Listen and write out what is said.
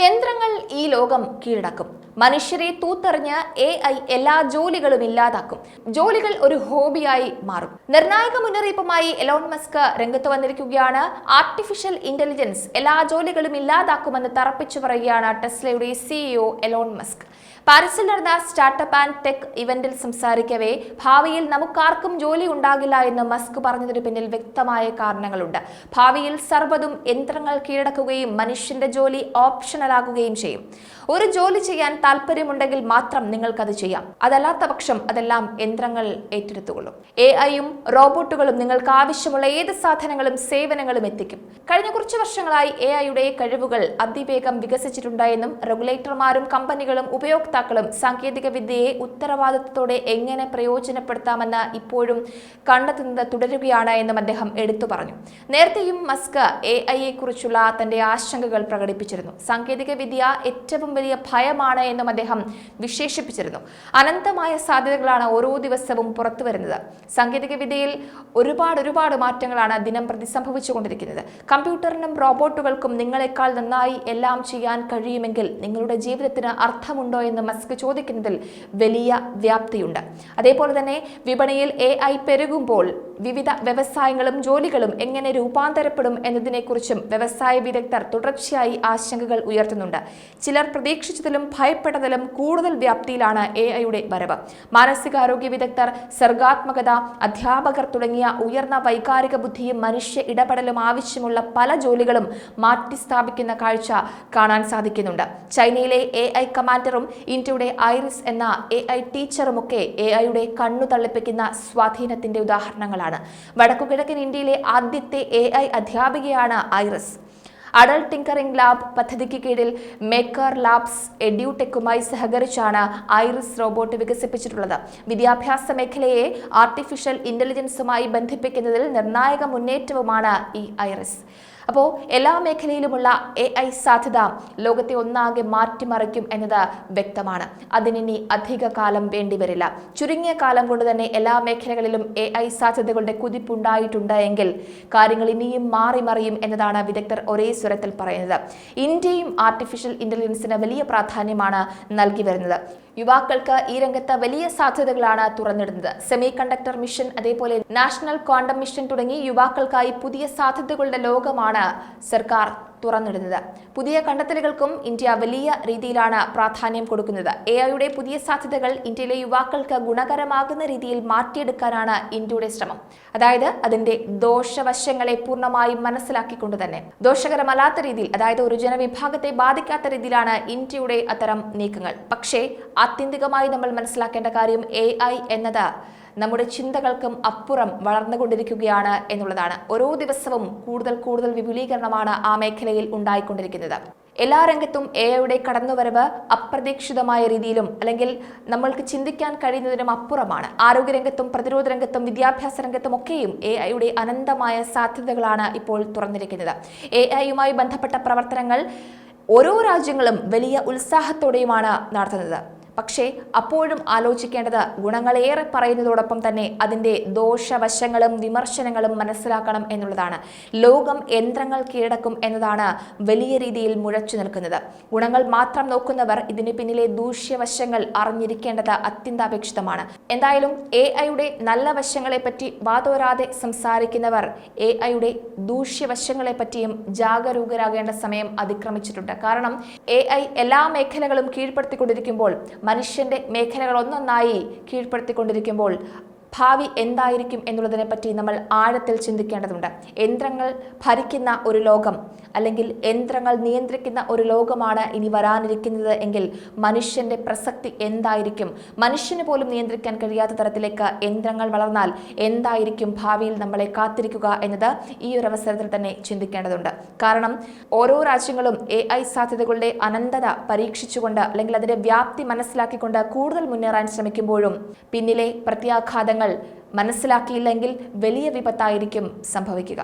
യന്ത്രങ്ങൾ ഈ ലോകം കീഴടക്കും. മനുഷ്യരെ തൂത്തെറിഞ്ഞ് AI എല്ലാ ജോലികളും ഇല്ലാതാക്കും. ജോലികൾ ഒരു ഹോബിയായി മാറും. നിർണായക മുന്നറിയിപ്പുമായി എലോൺ മസ്ക് രംഗത്ത് വന്നിരിക്കുകയാണ്. ആർട്ടിഫിഷ്യൽ ഇന്റലിജൻസ് എല്ലാ ജോലികളും ഇല്ലാതാക്കുമെന്ന് തറപ്പിച്ചു പറയുകയാണ് ടെസ്ലയുടെ CEO എലോൺ മസ്ക്. പാരീസിൽ നടന്ന സ്റ്റാർട്ടപ്പ് ആൻഡ് ടെക് ഇവന്റിൽ സംസാരിക്കവേ ഭാവിയിൽ നമുക്കാർക്കും ജോലി ഉണ്ടാകില്ല എന്ന് മസ്ക് പറഞ്ഞതിന് പിന്നിൽ വ്യക്തമായ കാരണങ്ങളുണ്ട്. ഭാവിയിൽ സർവ്വതും യന്ത്രങ്ങൾ കീഴടക്കുകയും മനുഷ്യന്റെ ജോലി ഓപ്ഷണലാകുകയും ചെയ്യും. ഒരു ജോലി ചെയ്യാൻ താല്പര്യമുണ്ടെങ്കിൽ മാത്രം നിങ്ങൾക്കത് ചെയ്യാം. അതല്ലാത്ത പക്ഷം അതെല്ലാം യന്ത്രങ്ങൾ ഏറ്റെടുത്തുകൊള്ളും. AIയും റോബോട്ടുകളും നിങ്ങൾക്ക് ആവശ്യമുള്ള ഏത് സാധനങ്ങളും സേവനങ്ങളും എത്തിക്കും. കഴിഞ്ഞ കുറച്ചു വർഷങ്ങളായി AIയുടെ കഴിവുകൾ അതിവേഗം വികസിച്ചിട്ടുണ്ട് എന്നും റെഗുലേറ്റർമാരും കമ്പനികളും ഉപയോക്താക്കളും സാങ്കേതിക വിദ്യയെ ഉത്തരവാദിത്തത്തോടെ എങ്ങനെ പ്രയോജനപ്പെടുത്താമെന്ന് ഇപ്പോഴും കണ്ടെത്തുന്നത് തുടരുകയാണ് എന്നും അദ്ദേഹം എടുത്തു പറഞ്ഞു. നേരത്തെയും മസ്ക് AIയെ കുറിച്ചുള്ള തന്റെ ആശങ്കകൾ പ്രകടിപ്പിച്ചിരുന്നു. സാങ്കേതിക വിദ്യ ഏറ്റവും വലിയ ഭയമാണ് എന്നും അദ്ദേഹം വിശേഷിപ്പിച്ചിരുന്നു. അനന്തമായ സാധ്യതകളാണ് ഓരോ ദിവസവും പുറത്തു വരുന്നത്. സാങ്കേതിക വിദ്യയിൽ ഒരുപാട് മാറ്റങ്ങളാണ് ദിനം പ്രതി സംഭവിച്ചുകൊണ്ടിരിക്കുന്നത്. കമ്പ്യൂട്ടറിനും റോബോട്ടുകൾക്കും നിങ്ങളെക്കാൾ നന്നായി എല്ലാം ചെയ്യാൻ കഴിയുമെങ്കിൽ നിങ്ങളുടെ ജീവിതത്തിന് അർത്ഥമുണ്ടോ എന്ന് മസ്ക് ചോദിക്കുന്നതിൽ വലിയ വ്യാപ്തിയുണ്ട്. അതേപോലെ തന്നെ വിപണിയിൽ AI പെരുകുമ്പോൾ വിവിധ വ്യവസായങ്ങളും ജോലികളും എങ്ങനെ രൂപാന്തരപ്പെടും എന്നതിനെക്കുറിച്ചും വ്യവസായ വിദഗ്ധർ തുടർച്ചയായി ആശങ്കകൾ ഉയർത്തുന്നുണ്ട്. ചിലർ പ്രതീക്ഷിച്ചതിലും ഭയപ്പെട്ടതിലും കൂടുതൽ വ്യാപ്തിയിലാണ് AIയുടെ വരവ്. മാനസികാരോഗ്യ വിദഗ്ധർ, സർഗാത്മകത, അധ്യാപകർ തുടങ്ങിയ ഉയർന്ന വൈകാരിക ബുദ്ധിയും മനുഷ്യ ഇടപെടലും ആവശ്യമുള്ള പല ജോലികളും മാറ്റിസ്ഥാപിക്കുന്ന കാഴ്ച കാണാൻ സാധിക്കുന്നുണ്ട്. ചൈനയിലെ AI കമാൻഡറും ഇന്ത്യയുടെ ഐറിസ് എന്ന AI ടീച്ചറുമൊക്കെ AIയുടെ കണ്ണു തള്ളിപ്പിക്കുന്ന സ്വാധീനത്തിന്റെ ഉദാഹരണങ്ങളാണ്. വടക്കുകിഴക്കൻ ഇന്ത്യയിലെ ആദ്യത്തെ AI അധ്യാപികയാണ് ഐറിസ്. അഡൾട്ട് ടിങ്കറിംഗ് ലാബ് പദ്ധതിക്ക് കീഴിൽ മേക്കർ ലാബ്സ് എഡ്യൂടെക്കുമായി സഹകരിച്ചാണ് ഐറിസ് റോബോട്ട് വികസിപ്പിച്ചിട്ടുള്ളത്. വിദ്യാഭ്യാസ മേഖലയെ ആർട്ടിഫിഷ്യൽ ഇന്റലിജൻസുമായി ബന്ധിപ്പിക്കുന്നതിൽ നിർണായക മുന്നേറ്റവുമാണ് ഈ ഐറിസ്. അപ്പോൾ എല്ലാ മേഖലയിലുമുള്ള AI സാധ്യത ലോകത്തെ ഒന്നാകെ മാറ്റിമറിക്കും എന്നത് വ്യക്തമാണ്. അതിനി അധിക കാലം വേണ്ടിവരില്ല. ചുരുങ്ങിയ കാലം കൊണ്ട് തന്നെ എല്ലാ മേഖലകളിലും AI സാധ്യതകളുടെ കുതിപ്പുണ്ടായിട്ടുണ്ട് എങ്കിൽ കാര്യങ്ങൾ ഇനിയും മാറിമറിയും എന്നതാണ് വിദഗ്ധർ ഒരേ സ്വരത്തിൽ പറയുന്നത്. ഇന്ത്യയും ആർട്ടിഫിഷ്യൽ ഇന്റലിജൻസിന് വലിയ പ്രാധാന്യമാണ് നൽകി വരുന്നത്. യുവാക്കൾക്ക് ഈ രംഗത്ത് വലിയ സാധ്യതകളാണ് തുറന്നിടുന്നത്. സെമി കണ്ടക്ടർ മിഷൻ, അതേപോലെ നാഷണൽ ക്വാണ്ടം മിഷൻ തുടങ്ങി യുവാക്കൾക്കായി പുതിയ സാധ്യതകളുടെ ലോകമാണ് സർക്കാർ തുറന്നിടുന്നത്. പുതിയ കണ്ടെത്തലുകൾക്കും ഇന്ത്യ വലിയ രീതിയിലാണ് പ്രാധാന്യം കൊടുക്കുന്നത്. AIയുടെ പുതിയ സാധ്യതകൾ ഇന്ത്യയിലെ യുവാക്കൾക്ക് ഗുണകരമാകുന്ന രീതിയിൽ മാറ്റിയെടുക്കാനാണ് ഇന്ത്യയുടെ ശ്രമം. അതായത് അതിന്റെ ദോഷവശങ്ങളെ പൂർണ്ണമായും മനസ്സിലാക്കിക്കൊണ്ട് തന്നെ ദോഷകരമല്ലാത്ത രീതിയിൽ, അതായത് ഒരു ജനവിഭാഗത്തെ ബാധിക്കാത്ത രീതിയിലാണ് ഇന്ത്യയുടെ അത്തരം നീക്കങ്ങൾ. പക്ഷേ ആത്യന്തികമായി നമ്മൾ മനസ്സിലാക്കേണ്ട കാര്യം AI എന്നത് നമ്മുടെ ചിന്തകൾക്കും അപ്പുറം വളർന്നുകൊണ്ടിരിക്കുകയാണ് എന്നുള്ളതാണ്. ഓരോ ദിവസവും കൂടുതൽ വിപുലീകരണമാണ് ആ മേഖലയിൽ ഉണ്ടായിക്കൊണ്ടിരിക്കുന്നത്. എല്ലാ രംഗത്തും AIയുടെ കടന്നുവരവ് അപ്രതീക്ഷിതമായ രീതിയിലും അല്ലെങ്കിൽ നമ്മൾക്ക് ചിന്തിക്കാൻ കഴിയുന്നതിനും അപ്പുറമാണ്. ആരോഗ്യരംഗത്തും പ്രതിരോധ രംഗത്തും വിദ്യാഭ്യാസ രംഗത്തും ഒക്കെയും AIയുടെ അനന്തമായ സാധ്യതകളാണ് ഇപ്പോൾ തുറന്നിരിക്കുന്നത്. AIയുമായി ബന്ധപ്പെട്ട പ്രവർത്തനങ്ങൾ ഓരോ രാജ്യങ്ങളും വലിയ ഉത്സാഹത്തോടെയുമാണ് നടത്തുന്നത്. പക്ഷേ അപ്പോഴും ആലോചിക്കേണ്ടത് ഗുണങ്ങളേറെ പറയുന്നതോടൊപ്പം തന്നെ അതിൻ്റെ ദോഷവശങ്ങളും വിമർശനങ്ങളും മനസ്സിലാക്കണം എന്നുള്ളതാണ്. ലോകം യന്ത്രങ്ങൾ കീഴടക്കും എന്നതാണ് വലിയ രീതിയിൽ മുഴച്ചു നിൽക്കുന്നത്. ഗുണങ്ങൾ മാത്രം നോക്കുന്നവർ ഇതിന് പിന്നിലെ ദൂഷ്യവശങ്ങൾ അറിഞ്ഞിരിക്കേണ്ടത് അത്യന്താപേക്ഷിതമാണ്. എന്തായാലും AIയുടെ നല്ല വശങ്ങളെപ്പറ്റി വാതോരാതെ സംസാരിക്കുന്നവർ AIയുടെ ദൂഷ്യവശങ്ങളെ പറ്റിയും ജാഗരൂകരാകേണ്ട സമയം അതിക്രമിച്ചിട്ടുണ്ട്. കാരണം AI എല്ലാ മേഖലകളും കീഴ്പ്പെടുത്തിക്കൊണ്ടിരിക്കുമ്പോൾ, മനുഷ്യന്റെ മേഖലകൾ ഒന്നൊന്നായി കീഴ്പ്പെടുത്തിക്കൊണ്ടിരിക്കുമ്പോൾ ഭാവി എന്തായിരിക്കും എന്നുള്ളതിനെ പറ്റി നമ്മൾ ആഴത്തിൽ ചിന്തിക്കേണ്ടതുണ്ട്. യന്ത്രങ്ങൾ ഭരിക്കുന്ന ഒരു ലോകം അല്ലെങ്കിൽ യന്ത്രങ്ങൾ നിയന്ത്രിക്കുന്ന ഒരു ലോകമാണ് ഇനി വരാനിരിക്കുന്നത് എങ്കിൽ മനുഷ്യന്റെ പ്രസക്തി എന്തായിരിക്കും? മനുഷ്യന് പോലും നിയന്ത്രിക്കാൻ കഴിയാത്ത തരത്തിലേക്ക് യന്ത്രങ്ങൾ വളർന്നാൽ എന്തായിരിക്കും ഭാവിയിൽ നമ്മളെ കാത്തിരിക്കുക എന്നത് ഈ ഒരു അവസരത്തിൽ തന്നെ ചിന്തിക്കേണ്ടതുണ്ട്. കാരണം ഓരോ രാജ്യങ്ങളും AI സാധ്യതകളുടെ അനന്തത പരീക്ഷിച്ചുകൊണ്ട് അല്ലെങ്കിൽ അതിന്റെ വ്യാപ്തി മനസ്സിലാക്കിക്കൊണ്ട് കൂടുതൽ മുന്നേറാൻ ശ്രമിക്കുമ്പോഴും പിന്നിലെ പ്രത്യാഘാതങ്ങൾ മനസ്സിലാക്കിയില്ലെങ്കിൽ വലിയ വിപത്തായിരിക്കും സംഭവിക്കുക.